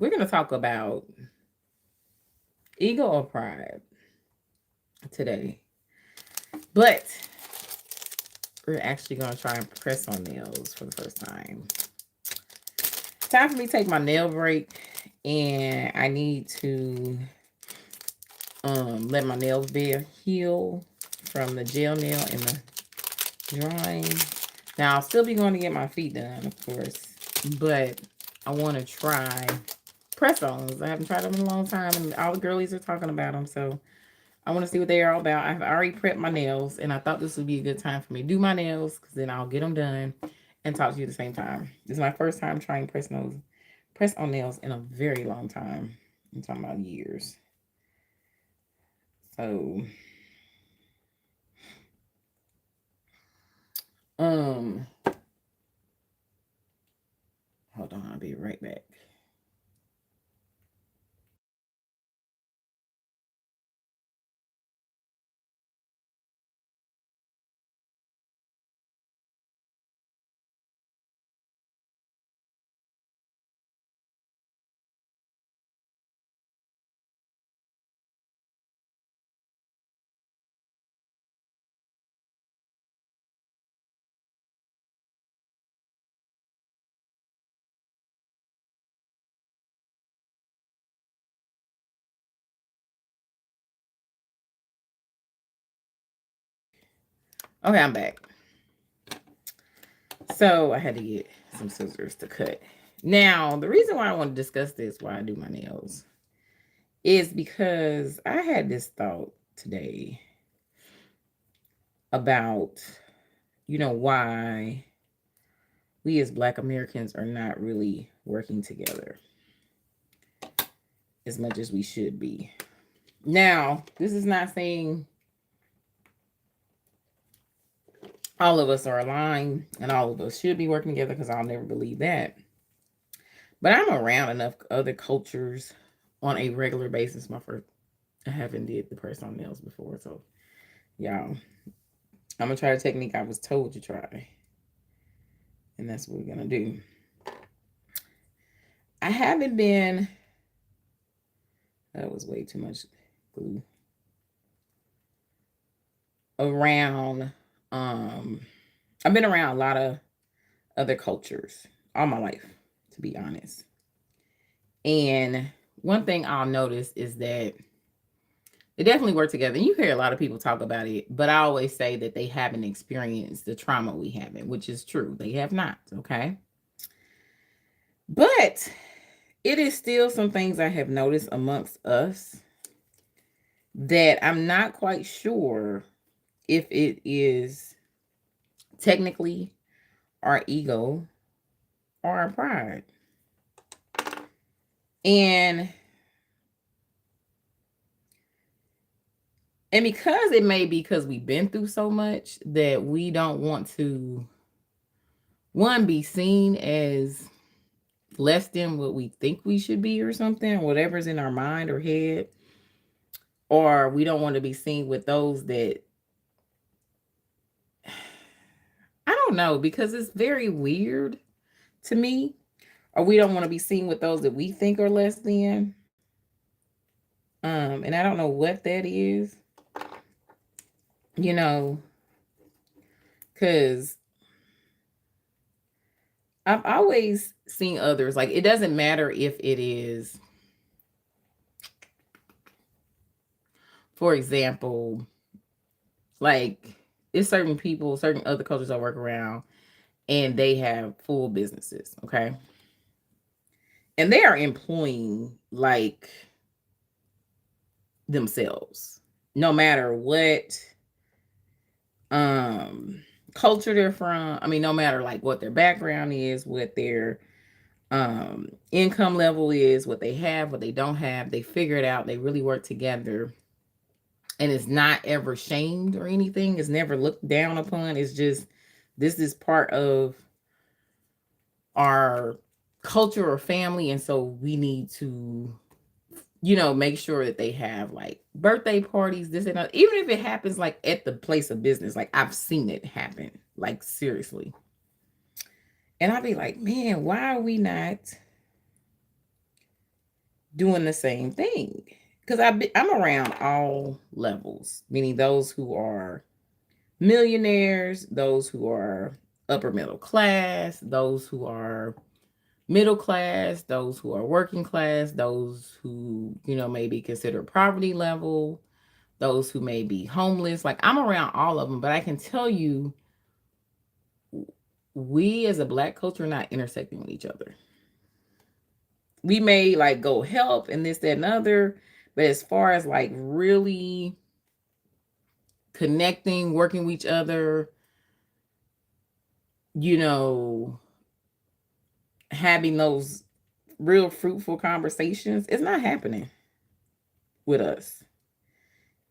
we're going to talk about ego or pride today. But we're actually going to try and press on nails for the first time. Time for me to take my nail break, and I need to let my nails be heal from the gel nail and the drying. Now I'll still be going to get my feet done, of course, but I want to try press-ons. I haven't tried them in a long time, and all the girlies are talking about them, so I want to see what they are all about. I've already prepped my nails, and I thought this would be a good time for me to do my nails, because then I'll get them done and talk to you at the same time. This is my first time trying press on nails in a very long time. I'm talking about years. So, um, hold on, I'll be right back. Okay, I'm back. So I had to get some scissors to cut. Now, the reason why I want to discuss this while I do my nails is because I had this thought today about, why we as Black Americans are not really working together as much as we should be. Now, this is not saying all of us are aligned and all of us should be working together, because I'll never believe that. But I'm around enough other cultures on a regular basis. I haven't did the press on nails before, so y'all, I'm gonna try the technique I was told to try, and that's what we're gonna do. I haven't been. That was way too much glue. Around. I've been around a lot of other cultures all my life, to be honest. And one thing I'll notice is that they definitely work together. And you hear a lot of people talk about it, but I always say that they haven't experienced the trauma we haven't, which is true. They have not, okay? But it is still some things I have noticed amongst us that I'm not quite sure if it is technically our ego or our pride. And because it may be because we've been through so much that we don't want to, one, be seen as less than what we think we should be or something, whatever's in our mind or head, or we don't want to be seen with those that, I don't know, because it's very weird to me, or we don't want to be seen with those that we think are less than. And I don't know what that is, you know, because I've always seen others, like, it doesn't matter if it is, for example, like, it's certain people, certain other cultures I work around, and they have full businesses, okay? And they are employing like themselves, no matter what um culture they're from. I mean, no matter like what their background is, what their income level is, what they have, what they don't have, they figure it out. They really work together, and it's not ever shamed or anything. It's never looked down upon. It's just, this is part of our culture or family, and so we need to, make sure that they have like birthday parties, this and that. Even if it happens like at the place of business, like I've seen it happen, like seriously. And I'll be like, man, why are we not doing the same thing. Because I'm around all levels, meaning those who are millionaires, those who are upper middle class, those who are middle class, those who are working class, those who, may be considered poverty level, those who may be homeless. Like, I'm around all of them, but I can tell you, we as a Black culture are not intersecting with each other. We may like go help and this, that, and other, but as far as like really connecting, working with each other, having those real fruitful conversations, it's not happening with us.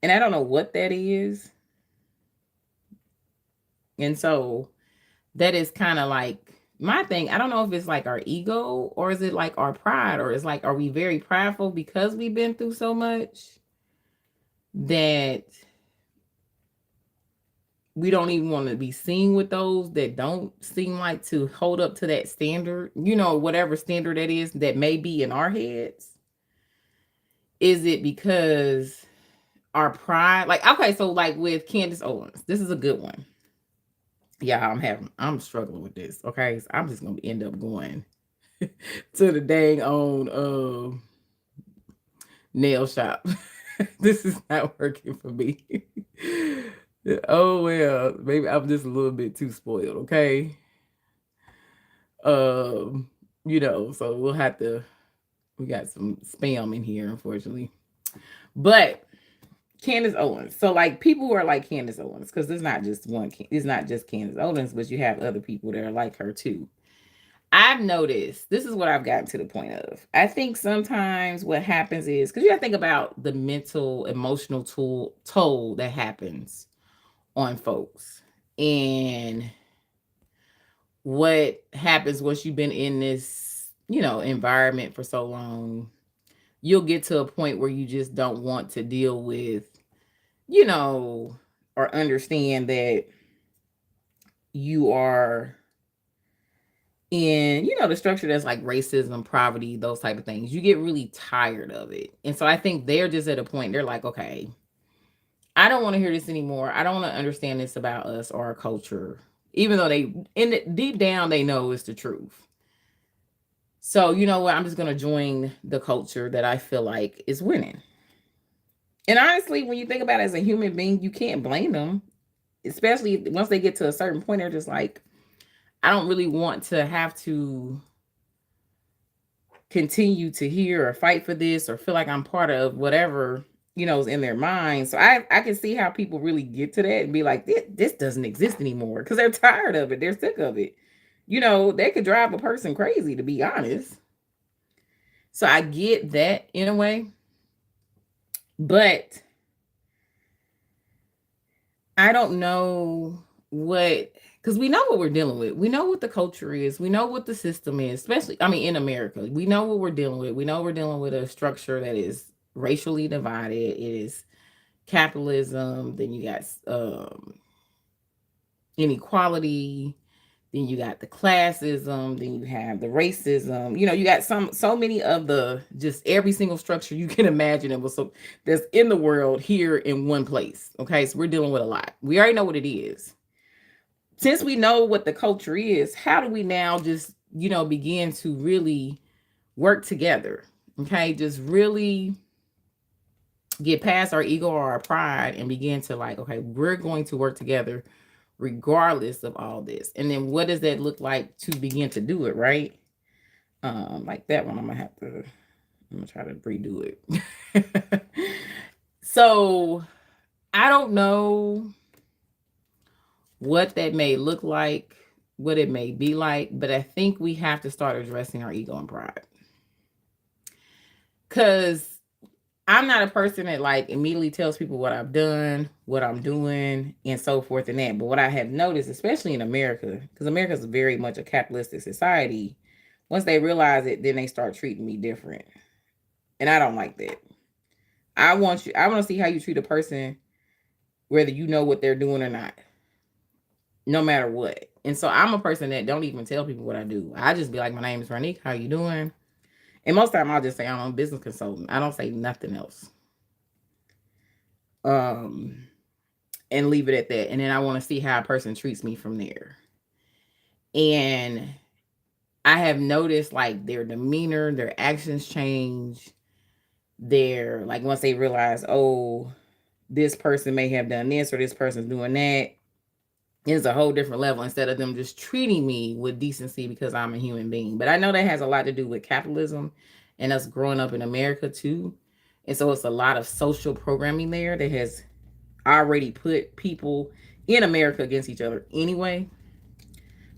And I don't know what that is. And so that is kind of like my thing. I don't know if it's like our ego or is it like our pride, or is like, are we very prideful because we've been through so much that we don't even want to be seen with those that don't seem like to hold up to that standard, whatever standard that is that may be in our heads? Is it because our pride? Like, okay, so like with Candace Owens, this is a good one. Yeah, I'm struggling with this. Okay, so I'm just gonna end up going to the dang on nail shop. This is not working for me. Oh well, maybe I'm just a little bit too spoiled, okay? So we'll have to, we got some spam in here, unfortunately. But Candace Owens. So like people who are like Candace Owens, because it's not just Candace Owens, but you have other people that are like her too. I've noticed, this is what I've gotten to the point of. I think sometimes what happens is, because you gotta think about the mental, emotional toll that happens on folks. And what happens once you've been in this, environment for so long, you'll get to a point where you just don't want to deal with, or understand that you are in, the structure that's like racism, poverty, those type of things. You get really tired of it. And so I think they're just at a point, they're like, okay, I don't want to hear this anymore. I don't want to understand this about us or our culture, even though deep down, they know it's the truth. So, you know what? I'm just going to join the culture that I feel like is winning. And honestly, when you think about it as a human being, you can't blame them, especially once they get to a certain point. They're just like, I don't really want to have to continue to hear or fight for this or feel like I'm part of whatever, is in their mind. So I can see how people really get to that and be like, this doesn't exist anymore, because they're tired of it. They're sick of it. They could drive a person crazy, to be honest. So I get that in a way. But I don't know because we know what we're dealing with. We know what the culture is. We know what the system is, especially, in America. We know what we're dealing with. We know we're dealing with a structure that is racially divided. It is capitalism. Then you got inequality. Then you got the classism. Then you have the racism. You got so many of the, just every single structure you can imagine that's in the world here in one place. Okay, so we're dealing with a lot. We already know what it is. Since we know what the culture is, how do we now just, begin to really work together? Okay, just really get past our ego or our pride and begin to like, okay, we're going to work together regardless of all this. And then what does that look like to begin to do it, right? Like that one, I'm gonna try to redo it. So I don't know what that may look like, what it may be like, but I think we have to start addressing our ego and pride. Because I'm not a person that like immediately tells people what I've done, what I'm doing, and so forth and that. But what I have noticed, especially in America, because America is very much a capitalistic society, once they realize it, then they start treating me different. And I don't like that. I want to see how you treat a person, whether you know what they're doing or not, no matter what. And so I'm a person that don't even tell people what I do. I just be like, my name is Ronique. How you doing? And most of the time I'll just say I'm a business consultant. I don't say nothing else. Um, and leave it at that. And then I want to see how a person treats me from there. And I have noticed like their demeanor, their actions change. Their like once they realize, oh, this person may have done this or this person's doing that, it's a whole different level instead of them just treating me with decency because I'm a human being. But I know that has a lot to do with capitalism and us growing up in America too. And so it's a lot of social programming there that has already put people in America against each other anyway.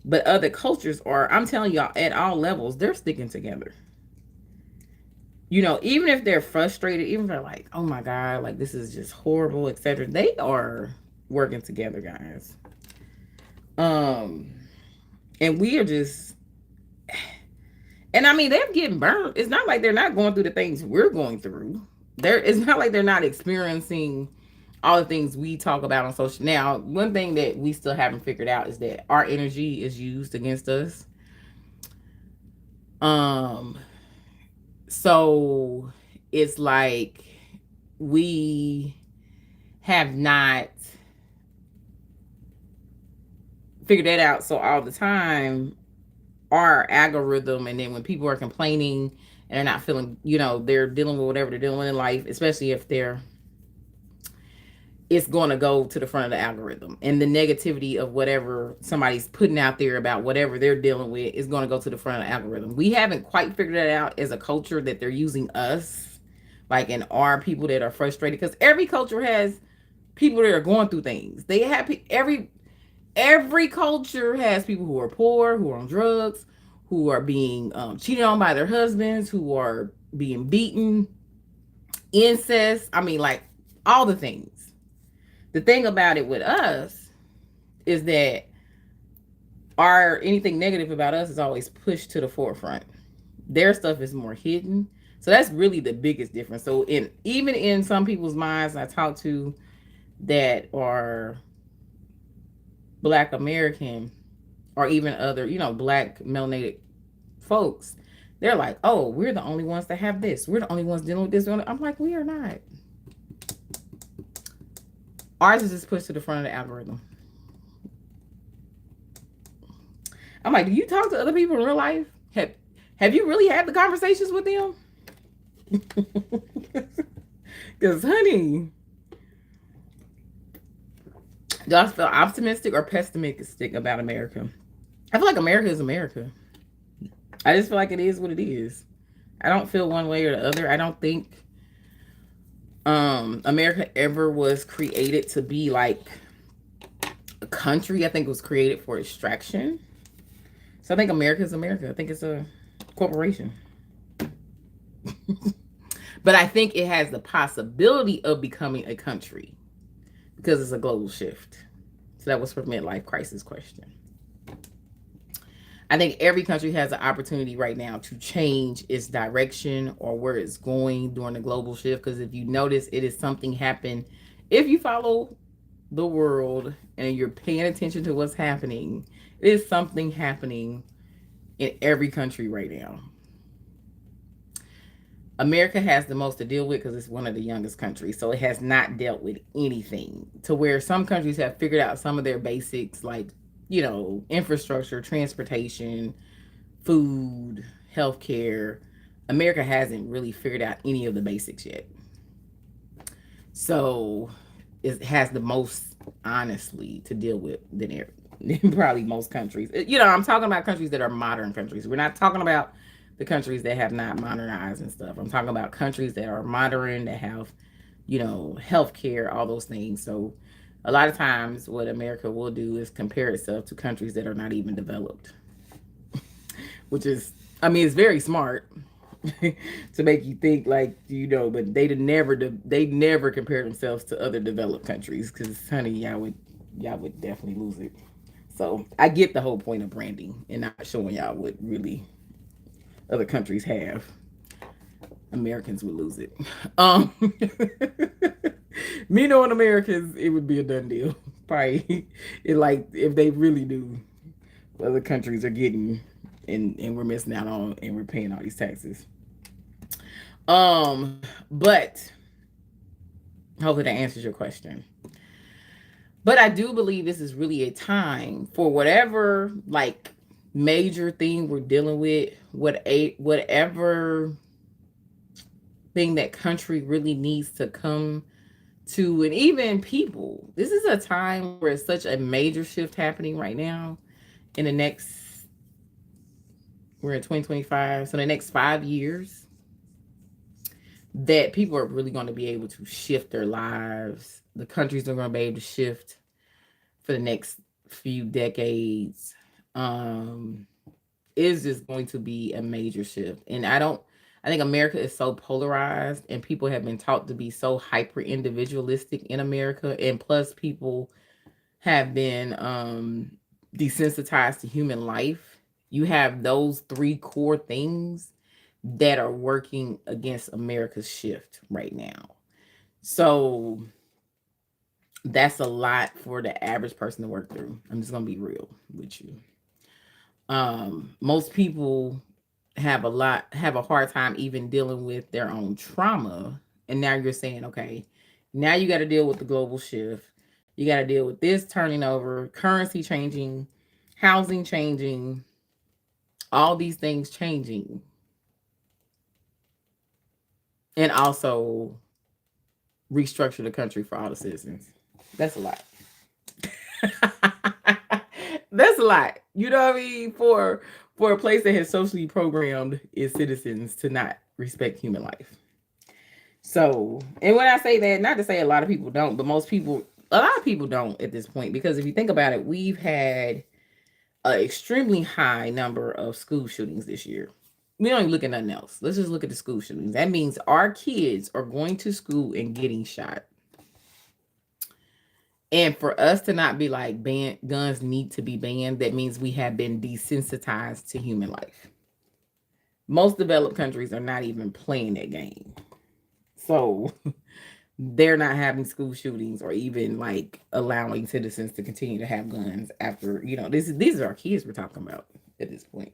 But other cultures are, I'm telling y'all, at all levels, they're sticking together. You know, even if they're frustrated, even if they're like, oh my God, like this is just horrible, etc., they are working together, guys. Um, and we are just, and I mean, they're getting burned. It's not like they're not going through the things we're going through. It's not like they're not experiencing all the things we talk about on social. Now, one thing that we still haven't figured out is that our energy is used against us. Um, so it's like we have not figured that out. So all the time, our algorithm, and then when people are complaining and they're not feeling, you know, they're dealing with whatever they're dealing with in life, especially if they're, it's going to go to the front of the algorithm, and the negativity of whatever somebody's putting out there about whatever they're dealing with is going to go to the front of the algorithm. We haven't quite figured that out as a culture, that they're using us, like in our people that are frustrated, because every culture has people that are going through things. They have every culture has people who are poor, who are on drugs, who are being cheated on by their husbands, who are being beaten, incest. I mean, like all the things. The thing about it with us is that anything negative about us is always pushed to the forefront. Their stuff is more hidden. So that's really the biggest difference. So even in some people's minds I talk to that are Black American, or even other, you know, Black melanated folks, they're like, oh, we're the only ones that have this. We're the only ones dealing with this. I'm like, we are not. Ours is just pushed to the front of the algorithm. I'm like, do you talk to other people in real life? Have you really had the conversations with them? Because, honey, do I feel optimistic or pessimistic about America? I feel like America is America. I just feel like it is what it is. I don't feel one way or the other. I don't think America ever was created to be like a country. I think it was created for extraction. So I think America is America. I think it's a corporation. But I think it has the possibility of becoming a country because it's a global shift. So that was for midlife crisis question. I think every country has an opportunity right now to change its direction or where it's going during the global shift. Because if you notice, it is something happen. If you follow the world and you're paying attention to what's happening, it is something happening in every country right now. America has the most to deal with because it's one of the youngest countries. So it has not dealt with anything, to where some countries have figured out some of their basics, like, you know, infrastructure, transportation, food, healthcare. America hasn't really figured out any of the basics yet. So it has the most, honestly, to deal with than probably most countries. You know, I'm talking about countries that are modern countries. We're not talking about the countries that have not modernized and stuff. I'm talking about countries that are modern, that have, you know, healthcare, all those things. So a lot of times what America will do is compare itself to countries that are not even developed, which is, I mean, it's very smart to make you think like, you know, but they never compare themselves to other developed countries, because, honey, y'all would definitely lose it. So I get the whole point of branding and not showing y'all what really other countries have. Americans would lose it. Me knowing Americans, it would be a done deal. Probably, like if they really knew what other countries are getting, and we're missing out on, and we're paying all these taxes. But hopefully that answers your question. But I do believe this is really a time for whatever like major thing we're dealing with, whatever thing that country really needs to come to, and even people. This is a time where it's such a major shift happening right now. In the next, we're in 2025, so the next 5 years, that people are really going to be able to shift their lives. The countries are going to be able to shift for the next few decades. Is just going to be a major shift. And I think America is so polarized, and people have been taught to be so hyper individualistic in America. And plus, people have been desensitized to human life. You have those three core things that are working against America's shift right now. So that's a lot for the average person to work through. I'm just gonna be real with you. Most people have a hard time even dealing with their own trauma. And now you're saying, okay, now you got to deal with the global shift. You got to deal with this turning over, currency changing, housing changing, all these things changing, and also restructure the country for all the citizens. That's a lot. That's a lot. You know what I mean? For a place that has socially programmed its citizens to not respect human life. So, and when I say that, not to say a lot of people don't, but a lot of people don't at this point, because if you think about it, we've had an extremely high number of school shootings this year. We don't even look at nothing else. Let's just look at the school shootings. That means our kids are going to school and getting shot. And for us to not be like, guns need to be banned, that means we have been desensitized to human life. Most developed countries are not even playing that game. So they're not having school shootings or even like allowing citizens to continue to have guns after, these are our kids we're talking about at this point.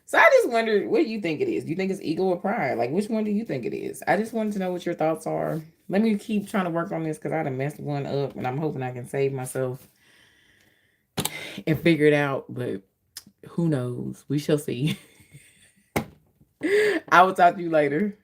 So I just wonder, what do you think it is? Do you think it's ego or pride? Like, which one do you think it is? I just wanted to know what your thoughts are. Let me keep trying to work on this because I done messed one up, and I'm hoping I can save myself and figure it out. But who knows? We shall see. I will talk to you later.